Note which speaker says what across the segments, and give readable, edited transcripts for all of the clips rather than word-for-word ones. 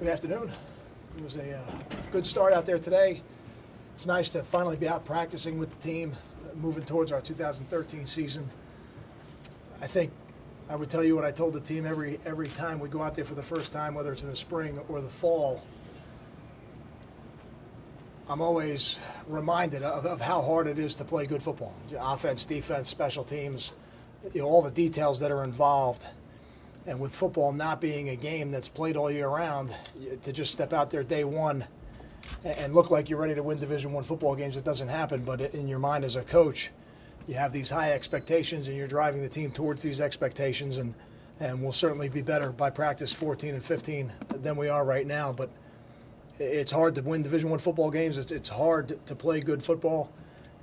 Speaker 1: Good afternoon. It was a good start out there today. It's nice to finally be out practicing with the team, moving towards our 2013 season. I think I would tell you what I told the team every time we go out there for the first time, whether it's in the spring or the fall. I'm always reminded of how hard it is to play good football. Offense, defense, special teams, all the details that are involved. And with football not being a game that's played all year round, to just step out there day one and look like you're ready to win Division I football games, it doesn't happen. But in your mind as a coach, you have these high expectations and you're driving the team towards these expectations. And we'll certainly be better by practice 14 and 15 than we are right now. But it's hard to win Division I football games. It's hard to play good football.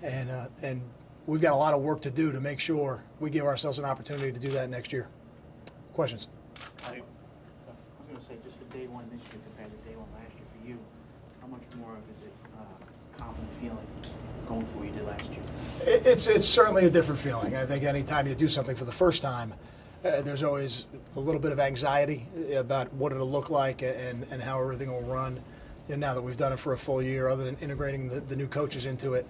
Speaker 1: And we've got a lot of work to do to make sure we give ourselves an opportunity to do that next year. Questions?
Speaker 2: I was going to say, just for day one this year compared to day one last year for you, how much more is it confident feeling going for what you did last year?
Speaker 1: It's certainly a different feeling. I think any time you do something for the first time, there's always a little bit of anxiety about what it'll look like and how everything will run. And now that we've done it for a full year, other than integrating the new coaches into it,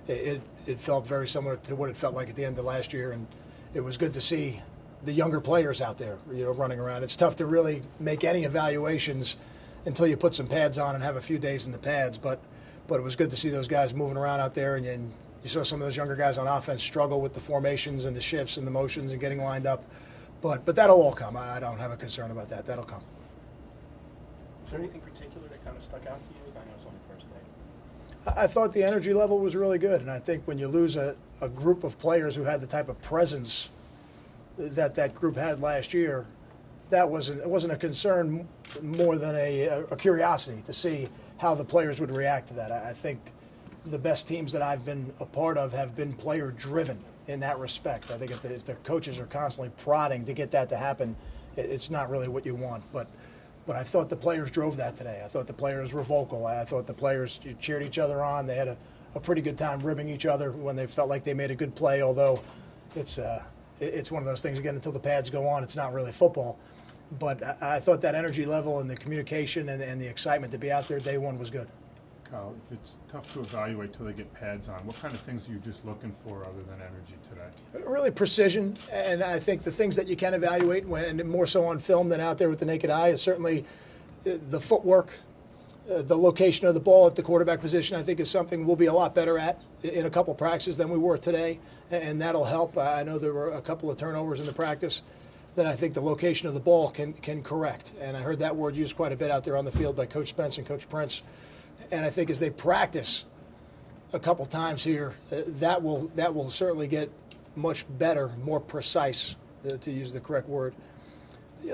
Speaker 1: it felt very similar to what it felt like at the end of last year, and it was good to see the younger players out there, running around. It's tough to really make any evaluations until you put some pads on and have a few days in the pads, but it was good to see those guys moving around out there, and you saw some of those younger guys on offense struggle with the formations and the shifts and the motions and getting lined up, but that'll all come. I don't have a concern about that. That'll come.
Speaker 3: Is there anything particular that kind of stuck out to you? I know it's only first day.
Speaker 1: I thought the energy level was really good, and I think when you lose a group of players who had the type of presence that group had last year, it wasn't a concern more than a curiosity to see how the players would react to that. I think the best teams that I've been a part of have been player-driven in that respect. I think if the coaches are constantly prodding to get that to happen, it's not really what you want. But I thought the players drove that today. I thought the players were vocal. I thought the players cheered each other on. They had a pretty good time ribbing each other when they felt like they made a good play, although it's one of those things, again, until the pads go on, it's not really football. But I thought that energy level and the communication and the excitement to be out there day one was good.
Speaker 4: Kyle, if it's tough to evaluate till they get pads on, what kind of things are you just looking for other than energy today?
Speaker 1: Really precision, and I think the things that you can evaluate, and more so on film than out there with the naked eye, is certainly the footwork, the location of the ball at the quarterback position. I think is something we'll be a lot better at in a couple practices than we were today, and that'll help. I know there were a couple of turnovers in the practice that I think the location of the ball can correct, and I heard that word used quite a bit out there on the field by Coach Spence and Coach Prince. And I think as they practice a couple times here, that will certainly get much better, more precise, to use the correct word.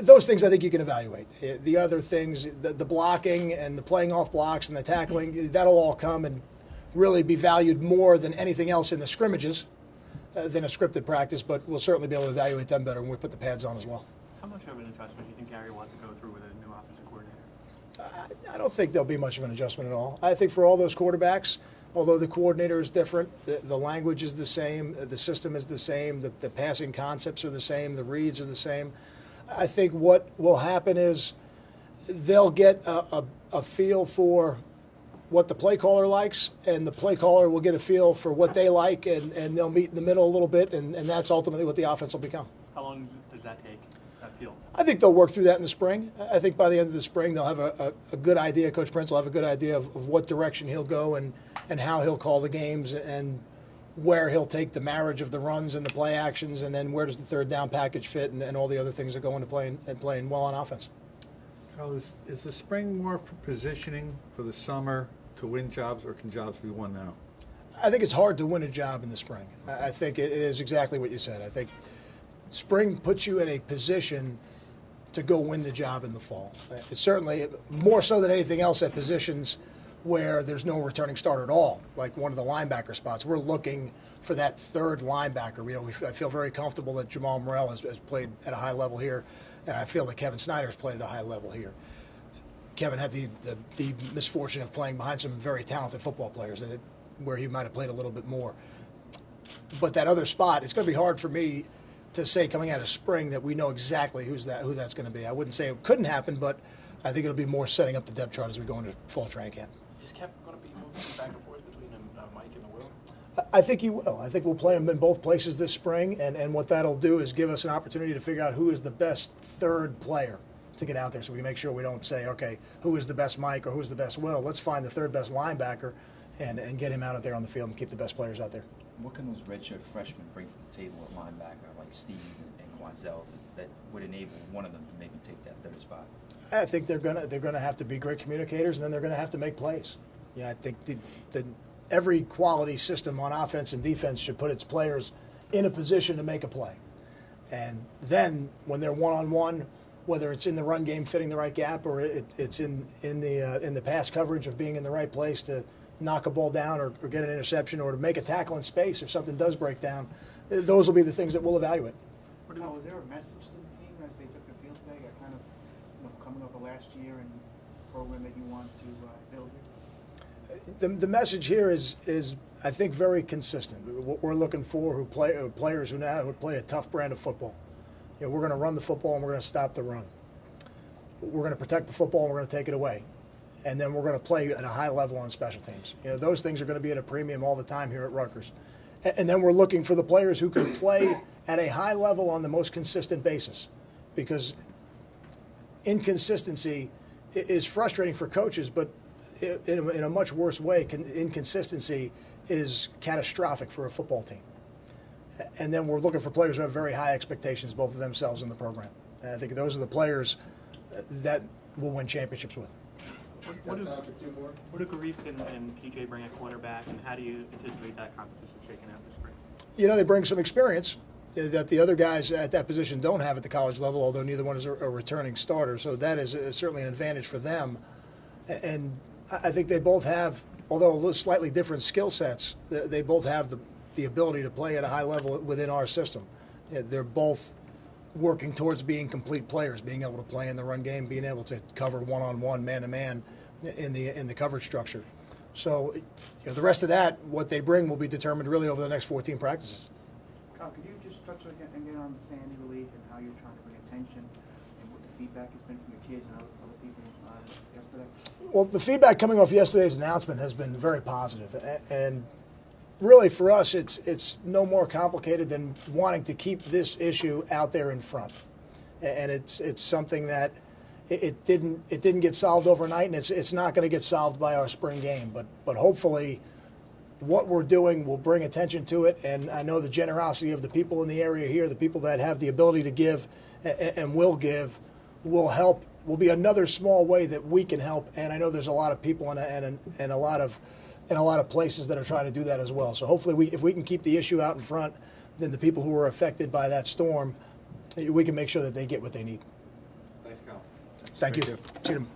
Speaker 1: Those things I think you can evaluate. The other things, the blocking and the playing off blocks and the tackling, that'll all come and really be valued more than anything else in the scrimmages than a scripted practice, but we'll certainly be able to evaluate them better when we put the pads on as well.
Speaker 2: How much of an adjustment do you think Gary will have to go through with a new offensive coordinator?
Speaker 1: I don't think there'll be much of an adjustment at all. I think for all those quarterbacks, although the coordinator is different, the language is the same, the system is the same, the passing concepts are the same, the reads are the same. I think what will happen is they'll get a feel for what the play caller likes, and the play caller will get a feel for what they like, and they'll meet in the middle a little bit, and that's ultimately what the offense will become.
Speaker 2: How long does that take, that feel?
Speaker 1: I think they'll work through that in the spring. I think by the end of the spring they'll have a good idea. Coach Prince will have a good idea of what direction he'll go and how he'll call the games and where he'll take the marriage of the runs and the play actions, and then where does the third down package fit and all the other things that go into playing well on offense.
Speaker 5: Kyle, is the spring more for positioning for the summer to win jobs, or can jobs be won now?
Speaker 1: I think it's hard to win a job in the spring. I think it is exactly what you said. I think spring puts you in a position to go win the job in the fall. It's certainly more so than anything else at positions where there's no returning starter at all, like one of the linebacker spots. We're looking for that third linebacker. I feel very comfortable that Jamal Morrell has played at a high level here, and I feel that Kevin Snyder has played at a high level here. Kevin had the misfortune of playing behind some very talented football players where he might have played a little bit more. But that other spot, it's going to be hard for me to say coming out of spring that we know exactly who that's going to be. I wouldn't say it couldn't happen, but I think it'll be more setting up the depth chart as we go into fall training camp.
Speaker 3: Is Kep going to be moving back and forth between Mike and the Will?
Speaker 1: I think he will. I think we'll play him in both places this spring, and what that'll do is give us an opportunity to figure out who is the best third player to get out there, so we can make sure we don't say, okay, who is the best Mike or who is the best Will. Let's find the third best linebacker and get him out there on the field and keep the best players out there.
Speaker 6: What can those redshirt freshmen bring to the table at linebacker, like Steve and Quanzel, that would enable one of them to maybe take that third spot?
Speaker 1: I think they're gonna have to be great communicators, and then they're gonna have to make plays. I think every quality system on offense and defense should put its players in a position to make a play. And then when they're one-on-one, whether it's in the run game fitting the right gap or it's in the pass coverage of being in the right place to knock a ball down or get an interception or to make a tackle in space if something does break down, those will be the things that we'll evaluate.
Speaker 2: Now, was there a message to the team as they took the field today, kind of coming off of last year and the program that you want to build here?
Speaker 1: The message here is I think very consistent. What we're looking for players who now would play a tough brand of football. We're going to run the football and we're going to stop the run. We're going to protect the football and we're going to take it away. And then we're going to play at a high level on special teams. Those things are going to be at a premium all the time here at Rutgers. And then we're looking for the players who can play at a high level on the most consistent basis, because inconsistency is frustrating for coaches, but in a much worse way, inconsistency is catastrophic for a football team. And then we're looking for players who have very high expectations, both of themselves and the program. And I think those are the players that we'll win championships with.
Speaker 7: What do Garif and PJ bring at quarterback, and how do you anticipate that competition shaking out this spring?
Speaker 1: They bring some experience that the other guys at that position don't have at the college level, although neither one is a returning starter. So that is certainly an advantage for them. And I think they both have, although a little slightly different skill sets, they both have the ability to play at a high level within our system. They're both working towards being complete players, being able to play in the run game, being able to cover one-on-one, man-to-man in the coverage structure. So the rest of that, what they bring, will be determined really over the next 14 practices.
Speaker 2: Kyle, could you just touch again on the Sandy relief and how you're trying to bring attention and what the feedback has been from your kids and other people yesterday?
Speaker 1: Well, the feedback coming off yesterday's announcement has been very positive. And really for us, it's no more complicated than wanting to keep this issue out there in front. And it's something that it didn't get solved overnight, and it's not going to get solved by our spring game. But hopefully what we're doing will bring attention to it, and I know the generosity of the people in the area here, the people that have the ability to give and will give, will help, will be another small way that we can help. And I know there's a lot of people and a lot of places that are trying to do that as well. So hopefully if we can keep the issue out in front, then the people who were affected by that storm, we can make sure that they get what they need.
Speaker 5: Thanks, Kyle.
Speaker 1: Thank you. See you.